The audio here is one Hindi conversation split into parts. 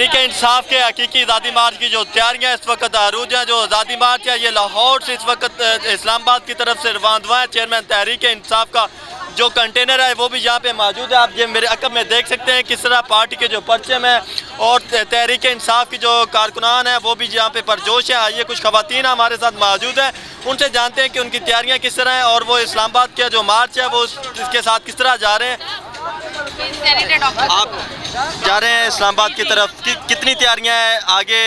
तहरीक इंसाफ के हकीकी आज़ादी मार्च की जो तैयारियाँ इस वक्त आरूज हैं, जो आज़ादी मार्च है ये लाहौर से इस वक्त इस्लामाबाद की तरफ से रवाना है। चेयरमैन तहरीक इंसाफ का जो कंटेनर है वो भी यहाँ पे मौजूद है। आप ये मेरे अकब में देख सकते हैं किस तरह पार्टी के जो परचम है और तहरीक इंसाफ की जो कारकुनान है वो भी यहाँ पे परजोश है। आइए कुछ खवातीन हमारे साथ मौजूद हैं, उनसे जानते हैं कि उनकी तैयारियाँ किस तरह हैं और वो इस्लामाबाद का जो मार्च है वो इसके साथ किस तरह जा रहे हैं। आप जा रहे हैं इस्लामाबाद की तरफ, कितनी तैयारियां हैं आगे?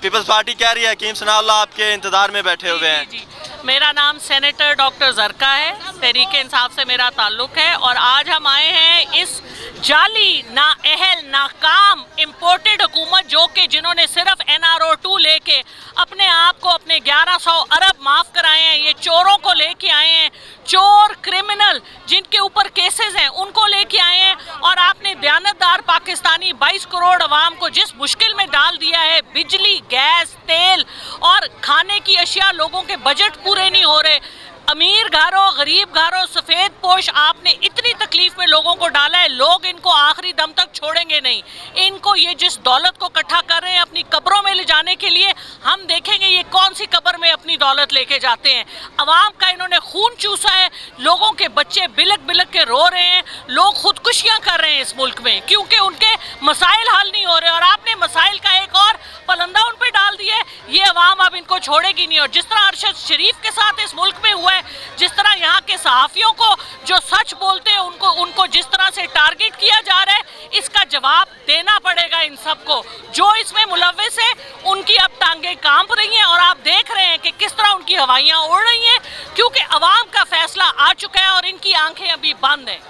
पीपल्स पार्टी कह रही है हकीम सनाउल्लाह आपके इंतजार में बैठे हुए हैं। जी, मेरा नाम सेनेटर डॉक्टर जरका है, तहरीक इंसाफ से मेरा ताल्लुक है और आज हम आए हैं इस जाली नाअहल नाकाम इम्पोर्टेड हुकूमत जो कि जिन्होंने सिर्फ NRO 2 लेके अपने आप को अपने 1100 अरब माफ़ कराए हैं, ये चोरों को लेके आए हैं, चोर क्रिमिनल जिनके ऊपर केसेस हैं उनको लेके आए हैं। और आपने दयानतदार पाकिस्तानी 22 करोड़ अवाम को जिस मुश्किल में डाल दिया है, बिजली, गैस, तेल और खाने की अशिया, लोगों के बजट पूरे नहीं हो रहे, अमीर घरों गरीब घरों सफ़ेद पोश, आपने इतनी तकलीफ में लोगों को डाला है। लोग इनको आखिरी दम तक छोड़ेंगे नहीं। इनको ये जिस दौलत को इकट्ठा कर रहे हैं अपनी कब्रों में ले जाने के लिए, हम देखेंगे ये कौन सी कब्र में अपनी दौलत लेके जाते हैं। अवाम का इन्होंने खून चूसा है, लोगों के बच्चे बिलक बिलक के रो रहे हैं, लोग खुदकुशियाँ कर रहे हैं इस मुल्क में क्योंकि उनके मसाइल हल नहीं हो रहे और आपने मसाइल का एक और पलंदा उन पर डाल दिया है। ये अवाम अब इनको छोड़ेगी नहीं। और जिस तरह अरशद शरीफ के साथ इस मुल्क में हुआ है, जिस तरह यहाँ के सहाफ़ियों को जो सच बोलते हैं उनको जिस तरह से टारगेट किया जा रहा है, इसका जवाब देना पड़ेगा इन सबको। जो इसमें मुलव्विस है उनकी अब टांगें कांप रही हैं और आप देख रहे हैं कि किस तरह उनकी हवाइयाँ उड़ रही हैं क्योंकि अवाम का फैसला आ चुका है और इनकी आंखें अभी बंद हैं।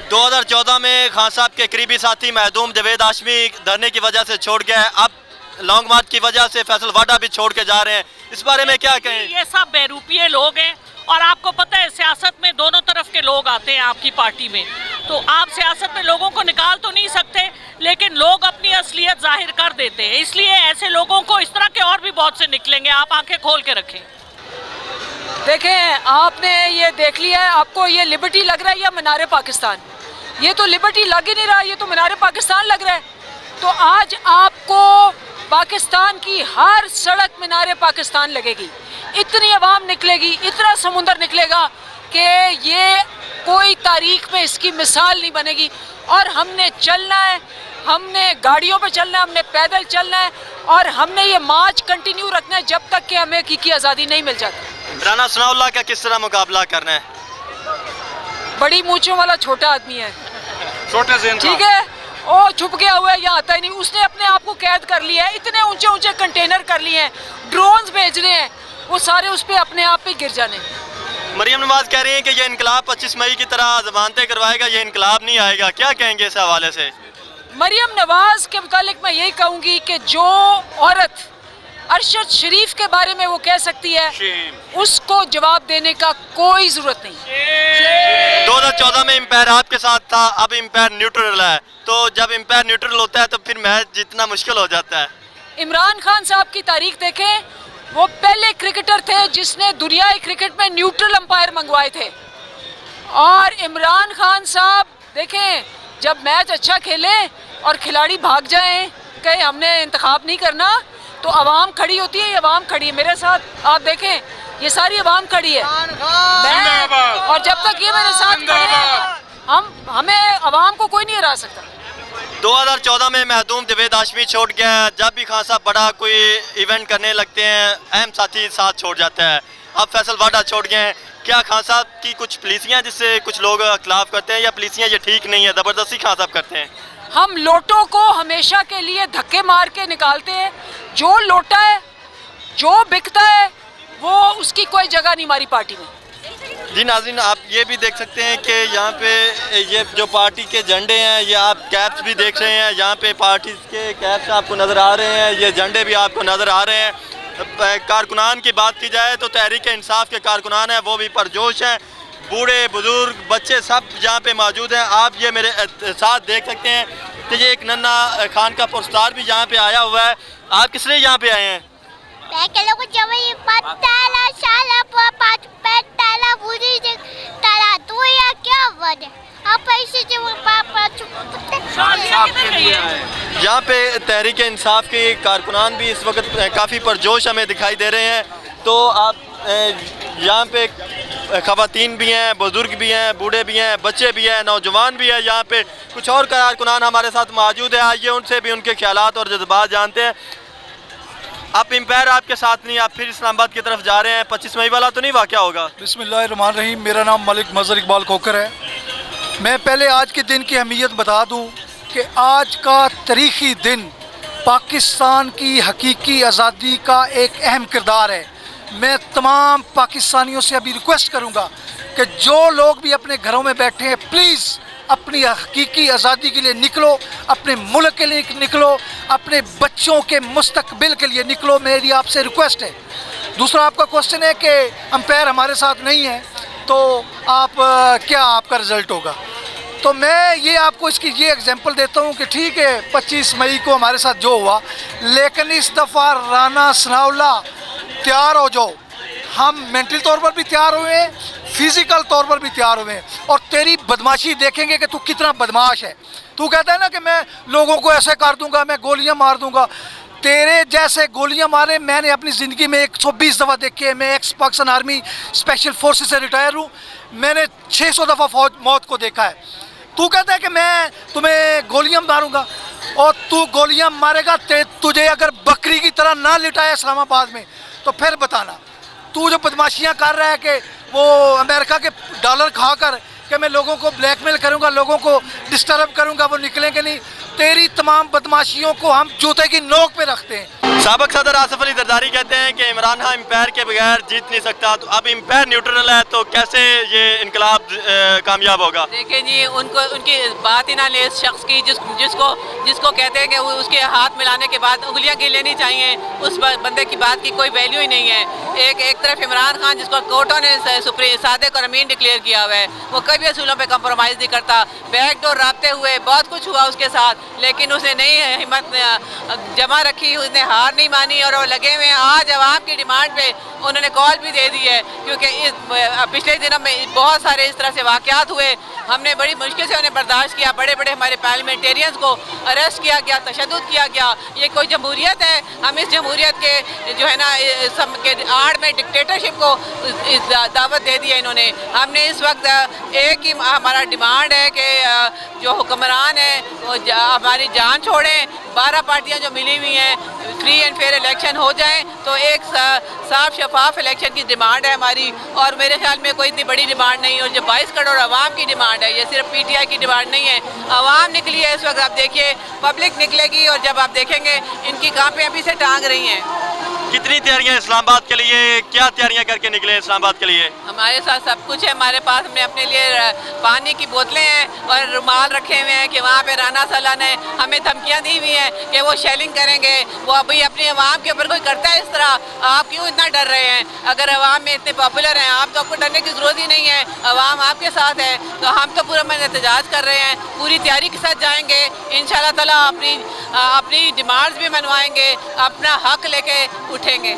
2014 में खान साहब के करीबी साथी महदूम जावेद हाशमी धरने की वजह से छोड़ गया है, अब लॉन्ग मार्च की वजह से फैसल वाडा भी छोड़ के जा रहे हैं, इस बारे में क्या कहें? ये सब बेरूपिये लोग हैं और आपको पता है सियासत में दोनों तरफ के लोग आते हैं आपकी पार्टी में, तो आप सियासत में लोगों को निकाल तो नहीं सकते लेकिन लोग अपनी असलियत जाहिर कर देते हैं। इसलिए ऐसे लोगों को इस तरह के और भी बहुत से निकलेंगे, आप आंखें खोल के रखें। देखें, आपने ये देख लिया है, आपको ये लिबर्टी लग रहा है या मीनार पाकिस्तान? ये तो लिबर्टी लग ही नहीं रहा, ये तो मीनार पाकिस्तान लग रहा है। तो आज आपको पाकिस्तान की हर सड़क मीनार पाकिस्तान लगेगी, इतनी आवाम निकलेगी, इतना समुंदर निकलेगा कि ये कोई तारीख में इसकी मिसाल नहीं बनेगी। और हमने चलना है, हमने गाड़ियों पे चलना है, हमने पैदल चलना है और हमने ये मार्च कंटिन्यू रखना है जब तक कि हमें हकीकी आज़ादी नहीं मिल जाती। राना सनाउल्लाह का किस तरह मुकाबला करना है? बड़ी मूंछों वाला छोटा आदमी है, छोटे से ठीक है, वो छुप गया हुआ है, यहाँ आता ही नहीं। उसने अपने आप को कैद कर लिया है, इतने ऊंचे ऊंचे कंटेनर कर लिए हैं, ड्रोन्स भेज रहे हैं, वो सारे उस पर अपने आप पे गिर जाने। मरियम नवाज कह रही हैं कि ये इनकलाब 25 मई की तरह जमानतें करवाएगा, ये इनकलाब नहीं आएगा, क्या कहेंगे इस हवाले से? मरियम नवाज के मुतालिक मैं यही कहूँगी कि जो औरत अरशद शरीफ के बारे में वो कह सकती है, उसको जवाब देने का कोई ज़रूरत नहीं। 2014 में एम्पायर आपके साथ था, अब एम्पायर न्यूट्रल है, तो जब एम्पायर न्यूट्रल होता है तो फिर मैच जीतना मुश्किल हो जाता है। इमरान खान साहब की तारीख देखें, वो पहले क्रिकेटर थे जिसने दुनियाई क्रिकेट में न्यूट्रल अंपायर मंगवाए थे। और इमरान खान साहब देखें, जब मैच अच्छा खेले और खिलाड़ी भाग जाएं, कहें हमने इंतखाब नहीं करना, तो आवाम खड़ी होती है, ये आवाम खड़ी है मेरे साथ, आप देखें ये सारी आवाम खड़ी है। और जब तक ये मेरे साथ खड़े हैं, हमें आवाम को कोई नहीं हरा सकता। 2014 में महदूम जावेद हाशमी छोड़ गया है, जब भी खान साहब बड़ा कोई इवेंट करने लगते हैं अहम साथी साथ छोड़ जाता है, अब फैसल वाडा छोड़ गए हैं, क्या खान साहब की कुछ पॉलिसियाँ जिससे कुछ लोग खिलाफ करते हैं या पॉलिसियाँ ये ठीक नहीं है, ज़बरदस्ती खान साहब करते हैं? हम लोटों को हमेशा के लिए धक्के मार के निकालते हैं, जो लोटा है जो बिकता है वो उसकी कोई जगह नहीं हमारी पार्टी में। जी नाज़रीन, आप ये भी देख सकते हैं कि यहाँ पे ये जो पार्टी के झंडे हैं, ये आप कैप्स भी देख रहे हैं, यहाँ पे पार्टी के कैप्स आपको नज़र आ रहे हैं, ये झंडे भी आपको नज़र आ रहे हैं। कारकुनान की बात की जाए तो तहरीक इंसाफ के कारकुनान हैं, वो भी परजोश हैं, बूढ़े बुजुर्ग बच्चे सब यहाँ पे मौजूद हैं। आप ये मेरे साथ देख सकते हैं कि ये एक नन्ना खान का पुरस्कार भी यहाँ पे आया हुआ है। आप किस लिए यहाँ पे आए हैं? यहाँ पे तहरीक इंसाफ के कारकुनान भी इस वक्त काफ़ी पुरजोश हमें दिखाई दे रहे हैं। तो आप यहाँ पे ख़वातीन भी हैं, बुज़ुर्ग भी हैं, बूढ़े भी हैं, बच्चे भी हैं, नौजवान भी हैं। यहाँ पे कुछ और कारकुनान हमारे साथ मौजूद है। आइए उनसे भी उनके ख्यालात और जज्बात जानते हैं। आप एम्पायर आपके साथ नहीं, आप फिर इस्लामाबाद की तरफ जा रहे हैं। 25 मई वाला तो नहीं वाक़या होगा? बिस्मिल्लाहिर्रहमानिर्रहीम। मेरा नाम मलिक मज़हर इकबाल खोकर है। मैं पहले आज के दिन की अहमियत बता दूं कि आज का तारीख़ी दिन पाकिस्तान की हकीकी आज़ादी का एक अहम किरदार है। मैं तमाम पाकिस्तानियों से अभी रिक्वेस्ट करूंगा कि जो लोग भी अपने घरों में बैठे हैं, प्लीज़ अपनी हकीकी आज़ादी के लिए निकलो, अपने मुल्क के लिए निकलो, अपने बच्चों के मुस्तकबिल के लिए निकलो। मेरी आपसे रिक्वेस्ट है। दूसरा आपका क्वेश्चन है कि अंपायर हमारे साथ नहीं है तो आप क्या आपका रिज़ल्ट होगा। तो मैं ये आपको इसकी ये एग्जांपल देता हूँ कि ठीक है 25 मई को हमारे साथ जो हुआ, लेकिन इस दफ़ा राना सनाउल्लाह तैयार हो जाओ। हम मेंटल तौर पर भी तैयार हुए हैं, फिज़िकल तौर पर भी तैयार हुए हैं, और तेरी बदमाशी देखेंगे कि तू कितना बदमाश है। तू कहता है ना कि मैं लोगों को ऐसे कर दूंगा, मैं गोलियां मार दूंगा। तेरे जैसे गोलियां मारे मैंने अपनी ज़िंदगी में 120 दफ़ा देखे हैं। मैं x Pakistan army special forces से रिटायर हूँ। मैंने 600 दफ़ा मौत को देखा है। तू कहता है कि मैं तुम्हें गोलियां मारूंगा, और तू गोलियां मारेगा। तुझे अगर बकरी की तरह ना लिटाया इस्लामाबाद में तो फिर बताना। तू जो बदमाशियां कर रहा है कि वो अमेरिका के डॉलर खाकर कि मैं लोगों को ब्लैकमेल करूंगा, लोगों को डिस्टर्ब करूंगा, वो निकलेंगे नहीं। तेरी तमाम बदमाशियों को हम जूते की नोक पे रखते हैं। साबिक सदर आसिफ अली जरदारी कहते हैं कि इमरान खान एम्पायर के बगैर जीत नहीं सकता। तो अब एम्पायर न्यूट्रल है तो कैसे ये इनकलाब कामयाब होगा? देखिए जी, उनको उनकी बात ही ना ले इस शख्स की जिसको कहते हैं कि उसके हाथ मिलाने के बाद उंगलियां गिन लेनी चाहिए। उस बंदे की बात की कोई वैल्यू ही नहीं है। एक तरफ इमरान खान जिसको कोर्टों ने सादिक और अमीन डिक्लेयर किया हुआ है, वो कभी असूलों पे कंप्रोमाइज़ नहीं करता। बैकडोर राब्ते हुए बहुत कुछ हुआ उसके साथ, लेकिन उसने नहीं हिम्मत जमा रखी, उसने हार नहीं मानी, और वो लगे हुए हैं। आज अवाम की डिमांड पे उन्होंने कॉल भी दे दी है, क्योंकि पिछले दिनों में बहुत सारे इस तरह से वाक़यात हुए। हमने बड़ी मुश्किल से उन्हें बर्दाश्त किया। बड़े बड़े हमारे पार्लियामेंटेरियंस को अरेस्ट किया गया, तशद्दुद किया गया। ये कोई जमहूरियत है? हम इस जमहूरियत के जो है ना के आड़ में डिक्टेटरशिप को दावत दे दी है इन्होंने। हमने इस वक्त एक ही हमारा डिमांड है कि जो हुक्मरान है वो हमारी जान छोड़ें। 12 पार्टियां जो मिली हुई हैं, फ्री एंड फेयर इलेक्शन हो जाएं तो एक साफ शफाफ इलेक्शन की डिमांड है हमारी। और मेरे ख्याल में कोई इतनी बड़ी डिमांड नहीं है। और जो 22 करोड़ आवाम की डिमांड है, ये सिर्फ PTI की डिमांड नहीं है। आवाम निकली है इस वक्त, आप देखिए पब्लिक निकलेगी, और जब आप देखेंगे इनकी कांपें अभी से टांग रही हैं। कितनी तैयारियां इस्लामाबाद के लिए, क्या तैयारियां करके निकले इस्लामाबाद के लिए? हमारे साथ सब कुछ है। हमारे पास हमने अपने लिए पानी की बोतलें हैं और रुमाल रखे हुए हैं कि वहाँ पे राना सलाह ने हमें धमकियाँ दी हुई हैं कि वो शेलिंग करेंगे। वो अभी अपनी आवाम के ऊपर कोई करता है इस तरह, आप क्यों इतना डर रहे हैं? अगर आवाम में इतने पॉपुलर हैं आप, तो आपको डरने की ज़रूरत ही नहीं है। आवाम आपके साथ है, तो हम तो पूरा एहतजाज कर रहे हैं, पूरी तैयारी के साथ जाएंगे। इंशाल्लाह ताला अपनी डिमांड्स भी मनवाएंगे, अपना हक लेके उठेंगे।